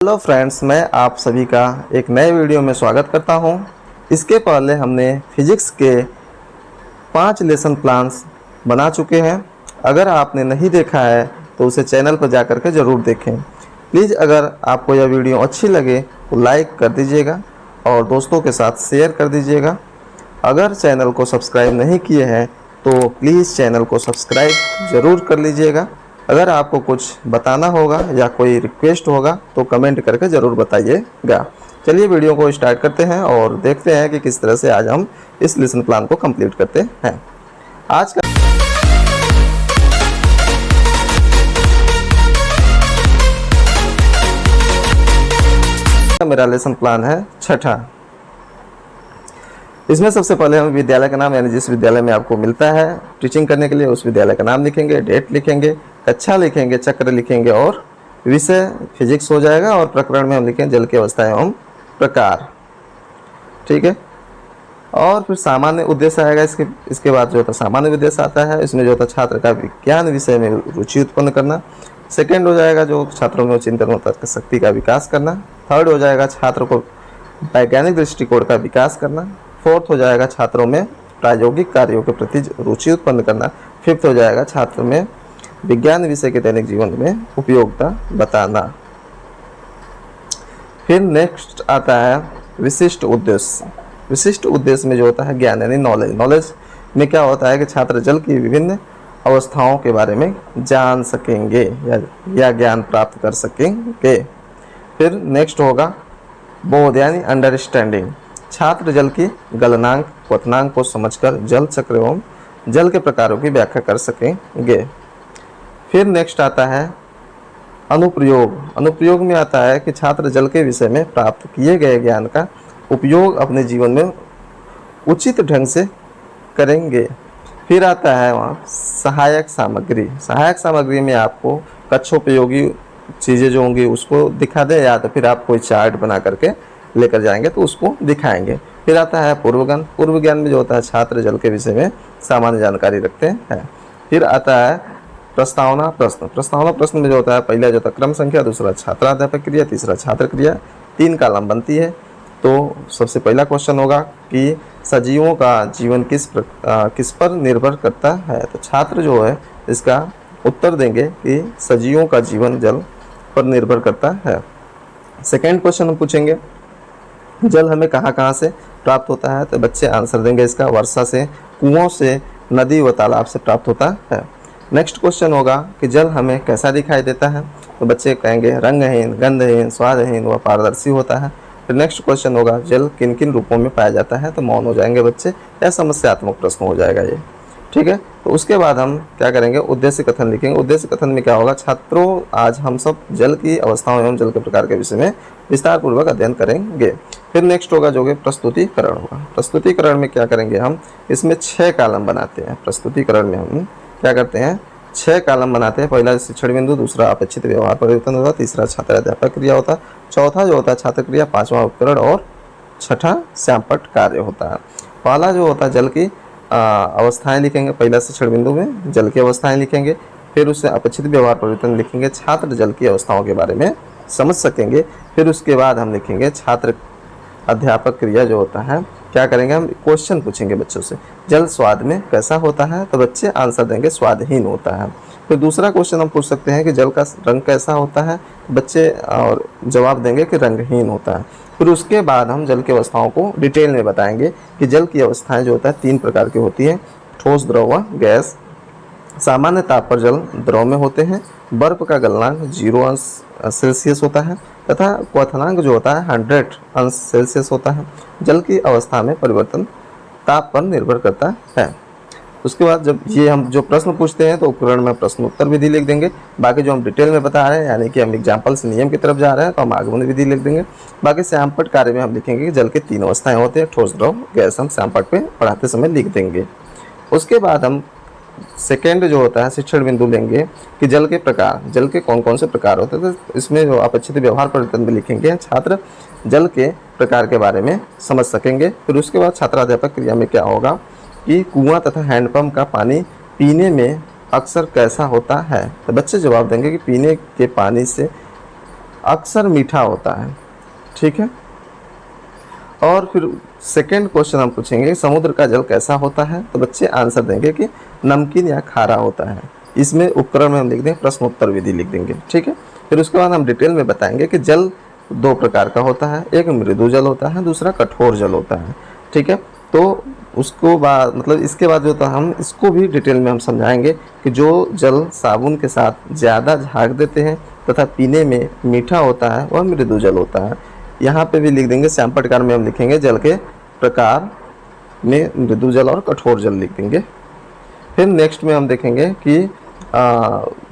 Hello friends, मैं आप सभी का एक नए वीडियो में स्वागत करता हूं। इसके पहले हमने फिजिक्स के 5 लेसन प्लान्स बना चुके हैं। अगर आपने नहीं देखा है तो उसे चैनल पर जाकर के ज़रूर देखें। प्लीज़ अगर आपको यह वीडियो अच्छी लगे तो लाइक कर दीजिएगा और दोस्तों के साथ शेयर कर दीजिएगा। अगर चैनल को सब्सक्राइब नहीं किए हैं तो प्लीज़ चैनल को सब्सक्राइब ज़रूर कर लीजिएगा। अगर आपको कुछ बताना होगा या कोई रिक्वेस्ट होगा तो कमेंट करके ज़रूर बताइएगा। चलिए वीडियो को स्टार्ट करते हैं और देखते हैं कि किस तरह से आज हम इस लेसन प्लान को कंप्लीट करते हैं। आज का मेरा लेसन प्लान है छठा। इसमें सबसे पहले हम विद्यालय का नाम, यानी जिस विद्यालय में आपको मिलता है टीचिंग करने के लिए, उस विद्यालय का नाम लिखेंगे, डेट लिखेंगे, कक्षा लिखेंगे, चक्र लिखेंगे और विषय फिजिक्स हो जाएगा। और प्रकरण में हम लिखेंगे जल की अवस्था एवं प्रकार। ठीक है। और फिर सामान्य उद्देश्य आएगा। इसके बाद जो होता है सामान्य उद्देश्य आता है। इसमें जो होता है छात्र का विज्ञान विषय में रुचि उत्पन्न करना। सेकेंड हो जाएगा जो छात्रों में चिंतन और तर्क शक्ति का विकास करना। थर्ड हो जाएगा छात्र को वैज्ञानिक दृष्टिकोण का विकास करना। फोर्थ हो जाएगा छात्रों में प्रायोगिक कार्यों के प्रति रुचि उत्पन्न करना। फिफ्थ हो जाएगा छात्र में विज्ञान विषय के दैनिक जीवन में उपयोगिता बताना। फिर नेक्स्ट आता है विशिष्ट उद्देश्य। विशिष्ट उद्देश्य में जो होता है ज्ञान, यानी नॉलेज। नॉलेज में क्या होता है कि छात्र जल की विभिन्न अवस्थाओं के बारे में जान सकेंगे या ज्ञान प्राप्त कर सकेंगे। फिर नेक्स्ट होगा बोध, यानी अंडरस्टैंडिंग। छात्र जल की गलनांक क्वथनांक को समझकर जल चक्र एवं जल के प्रकारों की व्याख्या कर सकेंगे। फिर नेक्स्ट आता है अनुप्रयोग। अनुप्रयोग में आता है कि छात्र जल के विषय में प्राप्त किए गए ज्ञान का उपयोग अपने जीवन में उचित ढंग से करेंगे। फिर आता है वहाँ सहायक सामग्री। सहायक सामग्री में आपको कक्षोपयोगी चीज़ें जो होंगी उसको दिखा दे, या तो फिर आप कोई चार्ट बना करके लेकर जाएंगे तो उसको दिखाएंगे। फिर आता है पूर्व ज्ञान। पूर्व ज्ञान में जो होता है छात्र जल के विषय में सामान्य जानकारी रखते हैं। फिर आता है प्रस्तावना प्रश्न। प्रस्तावना प्रश्न में जो होता है पहला जो होता है क्रम संख्या, दूसरा छात्राध्यापक क्रिया, तीसरा छात्र क्रिया, 3 कॉलम बनती है। तो सबसे पहला क्वेश्चन होगा कि सजीवों का जीवन किस पर निर्भर करता है। तो छात्र जो है इसका उत्तर देंगे कि सजीवों का जीवन जल पर निर्भर करता है। सेकेंड क्वेश्चन हम पूछेंगे जल हमें कहाँ कहाँ से प्राप्त होता है। तो बच्चे आंसर देंगे इसका वर्षा से, कुओं से, नदी व तालाब से प्राप्त होता है। नेक्स्ट क्वेश्चन होगा कि जल हमें कैसा दिखाई देता है। तो बच्चे कहेंगे रंगहीन, गंधहीन, स्वादहीन व पारदर्शी होता है। फिर नेक्स्ट क्वेश्चन होगा जल किन किन रूपों में पाया जाता है। तो मौन हो जाएंगे बच्चे, या समस्यात्मक प्रश्न हो जाएगा ये। ठीक है। तो उसके बाद हम क्या करेंगे, उद्देश्य कथन लिखेंगे। उद्देश्य कथन में क्या होगा, छात्रों आज हम सब जल की अवस्थाओं एवं जल के प्रकार के विषय में विस्तार पूर्वक अध्ययन करेंगे। फिर नेक्स्ट होगा जो कि प्रस्तुतिकरण होगा। प्रस्तुतिकरण में क्या करेंगे हम, इसमें 6 कॉलम बनाते हैं। प्रस्तुतिकरण में हम क्या करते हैं, 6 कॉलम बनाते हैं। पहला शिक्षण बिंदु, दूसरा अपेक्षित व्यवहार परिवर्तन होता है, तीसरा छात्राध्यापक क्रिया होता है, चौथा जो होता है छात्र क्रिया, 5वां उपकरण और छठा श्यामपट्ट कार्य होता है। पहला जो होता है जल की अवस्थाएं लिखेंगे। पहला शिक्षण बिंदु में जल की अवस्थाएं लिखेंगे। फिर उससे अपेक्षित व्यवहार परिवर्तन लिखेंगे। छात्र जल की अवस्थाओं के बारे में समझ सकेंगे। फिर उसके बाद हम लिखेंगे छात्र अध्यापक क्रिया जो होता है। क्या करेंगे, हम क्वेश्चन पूछेंगे बच्चों से जल स्वाद में कैसा होता है। तो बच्चे आंसर देंगे स्वादहीन होता है। फिर दूसरा क्वेश्चन हम पूछ सकते हैं कि जल का रंग कैसा होता है। बच्चे और जवाब देंगे कि रंगहीन होता है। फिर उसके बाद हम जल की अवस्थाओं को डिटेल में बताएंगे कि जल की अवस्थाएं जो होता है 3 प्रकार की होती हैं, ठोस, द्रव व गैस। सामान्य ताप पर जल द्रव में होते हैं। बर्फ का गलनांक 0 अंश सेल्सियस होता है तथा क्वथनांक जो होता है 100 अंश सेल्सियस होता है। जल की अवस्था में परिवर्तन ताप पर निर्भर करता है। उसके बाद जब ये हम जो प्रश्न पूछते हैं तो उपकरण में प्रश्न उत्तर विधि लिख देंगे। बाकी जो हम डिटेल में बता रहे हैं, यानी कि हम एग्जाम्पल से नियम की तरफ जा रहे हैं, तो हम आगमन विधि लिख देंगे। बाकी श्यामपट्ट कार्य में हम लिखेंगे कि जल के 3 अवस्थाएं होती हैं, ठोस, द्रव, गैस। हम श्यामपट्ट पे पढ़ाते समय लिख देंगे। उसके बाद हम सेकेंड जो होता है शिक्षण बिंदु लेंगे कि जल के प्रकार, जल के कौन कौन से प्रकार होते हैं। तो इसमें जो अपेक्षित व्यवहार परिवर्तन भी लिखेंगे। छात्र जल के प्रकार के बारे में समझ सकेंगे। फिर उसके बाद छात्राध्यापक क्रिया में क्या होगा कि कुआं तथा हैंडपंप का पानी पीने में अक्सर कैसा होता है। तो बच्चे जवाब देंगे कि पीने के पानी से अक्सर मीठा होता है। ठीक है। और फिर सेकंड क्वेश्चन हम पूछेंगे समुद्र का जल कैसा होता है, तो बच्चे आंसर देंगे कि नमकीन या खारा होता है। इसमें उपकरण में हम लिख देंगे प्रश्नोत्तर विधि लिख देंगे। ठीक है। फिर उसके बाद हम डिटेल में बताएंगे कि जल दो प्रकार का होता है, एक मृदु जल होता है, दूसरा कठोर जल होता है। ठीक है। तो उसको बाद मतलब इसके बाद जो था हम इसको भी डिटेल में हम समझाएंगे कि जो जल साबुन के साथ ज़्यादा झाग देते हैं तथा पीने में मीठा होता है वह मृदु जल होता है। यहाँ पे भी लिख देंगे श्यामपटकार में हम लिखेंगे जल के प्रकार में मृदु जल और कठोर जल लिख देंगे। फिर नेक्स्ट में हम देखेंगे कि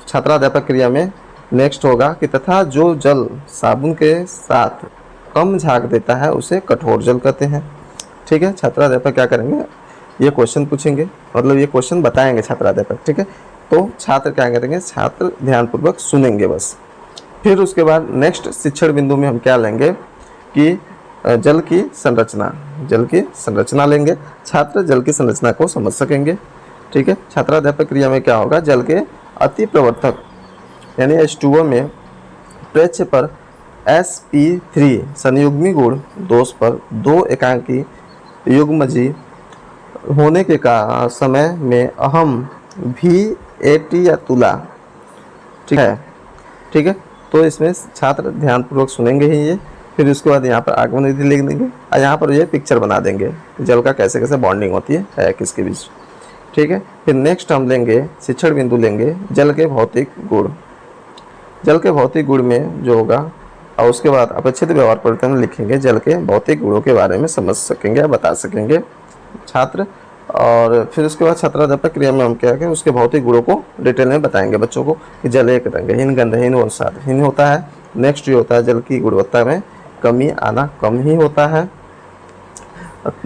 छात्राध्यापक क्रिया में नेक्स्ट होगा कि तथा जो जल साबुन के साथ कम झाग देता है उसे कठोर जल कहते हैं। ठीक है। छात्राध्यापक क्या करेंगे, ये क्वेश्चन पूछेंगे, मतलब ये क्वेश्चन बताएंगे छात्राध्यापक। ठीक है। तो छात्र क्या करेंगे, छात्र ध्यानपूर्वक सुनेंगे बस। फिर उसके बाद नेक्स्ट शिक्षण बिंदु में हम क्या लेंगे कि जल की संरचना लेंगे। छात्र जल की संरचना को समझ सकेंगे। ठीक है। छात्राध्यापक क्रिया में क्या होगा, जल के अति प्रवर्तक यानी H2O में पृष्ठ पर sp3 संयुग्मी गुण दोष पर 2 एकांकी युग्मजी होने के समय में अहम VAT या तुला। ठीक है। ठीक है। तो इसमें छात्र ध्यानपूर्वक सुनेंगे ही ये। फिर उसके बाद यहाँ पर आगमन विधि लिख देंगे और यहाँ पर ये पिक्चर बना देंगे जल का कैसे कैसे बॉन्डिंग होती है किसके बीच। ठीक है। फिर नेक्स्ट हम लेंगे शिक्षण बिंदु लेंगे जल के भौतिक गुण। जल के भौतिक गुण में जो होगा और उसके बाद अपेक्षित व्यवहार परिवर्तन लिखेंगे, जल के भौतिक गुणों के बारे में समझ सकेंगे, बता सकेंगे छात्र। और फिर उसके बाद छात्राध्यापक क्रिया में हम क्या करें, उसके भौतिक गुणों को डिटेल में बताएंगे बच्चों को कि जल एक रंगहीन, गंधहीन और स्वादहीन होता है। नेक्स्ट ये होता है जल की गुणवत्ता में कमी आना कम ही होता है।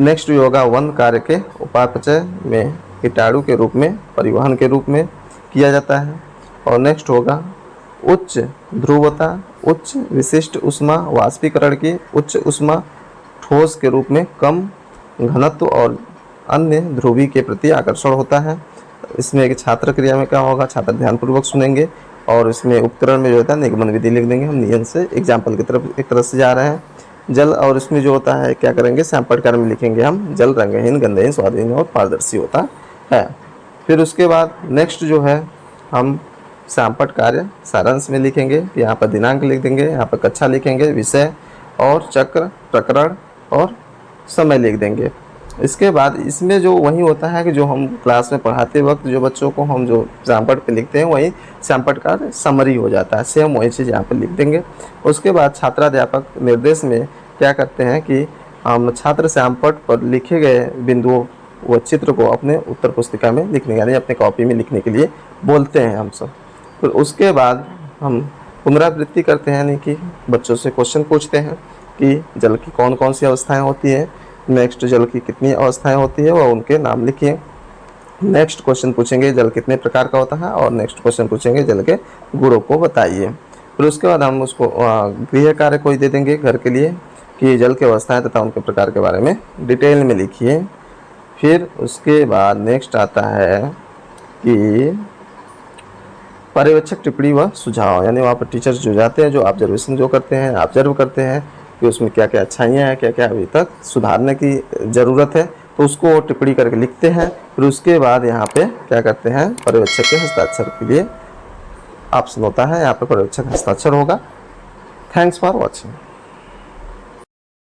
नेक्स्ट ये होगा वन कार्य के उपापचय में कीटाणु के रूप में परिवहन के रूप में किया जाता है। और नेक्स्ट होगा उच्च ध्रुवता, उच्च विशिष्ट उष्मा वाष्पीकरण की, उच्च उष्मा ठोस के रूप में कम घनत्व और अन्य ध्रुवी के प्रति आकर्षण होता है। इसमें एक छात्र क्रिया में क्या होगा, छात्र ध्यानपूर्वक सुनेंगे और इसमें उपकरण में जो होता है निगमन विधि लिख देंगे। हम नियम से एग्जाम्पल की तरफ एक तरह से जा रहे हैं। जल और इसमें जो होता है क्या करेंगे, श्यामपटकार में लिखेंगे हम जल रंगहीन, गंधहीन, स्वादहीन और पारदर्शी होता है। फिर उसके बाद नेक्स्ट जो है हम श्यामपट कार्य सारांश में लिखेंगे। यहाँ पर दिनांक लिख देंगे, यहाँ पर कक्षा लिखेंगे, विषय और चक्र, प्रकरण और समय लिख देंगे। इसके बाद इसमें जो वही होता है कि जो हम क्लास में पढ़ाते वक्त जो बच्चों को हम जो श्यामपट पे लिखते हैं वही श्यामपट का समरी हो जाता है, सेम वही चीज़ यहाँ पर लिख देंगे। उसके बाद छात्राध्यापक निर्देश में क्या करते हैं कि हम छात्र श्यामपट पर लिखे गए बिंदुओं व चित्र को अपने उत्तर पुस्तिका में लिखने यानी अपने कॉपी में लिखने के लिए बोलते हैं हम सब। फिर उसके बाद हम पुनरावृत्ति करते हैं, यानी कि बच्चों से क्वेश्चन पूछते हैं कि जल की कौन कौन सी अवस्थाएं होती हैं, नेक्स्ट जल की कितनी अवस्थाएं होती है वह उनके नाम लिखिए। नेक्स्ट क्वेश्चन पूछेंगे जल कितने प्रकार का होता है और नेक्स्ट क्वेश्चन पूछेंगे जल के गुणों को बताइए। फिर उसके बाद हम उसको गृह कार्य कोई दे देंगे घर के लिए कि जल की अवस्थाएं तथा उनके प्रकार के बारे में डिटेल में लिखिए। फिर उसके बाद नेक्स्ट आता है कि पर्यवेक्षक टिप्पणी व सुझाव, यानी वहाँ पर टीचर्स जो जाते हैं जो ऑब्जर्वेशन जो करते हैं, ऑब्जर्व करते हैं कि उसमें क्या क्या अच्छाइयाँ हैं, क्या क्या अभी तक सुधारने की ज़रूरत है, तो उसको टिप्पणी करके लिखते हैं। फिर उसके बाद यहाँ पे क्या करते हैं, पर्यवेक्षक के हस्ताक्षर के लिए ऑप्शन होता है, यहाँ पर पर्यवेक्षक हस्ताक्षर होगा। Thanks for watching.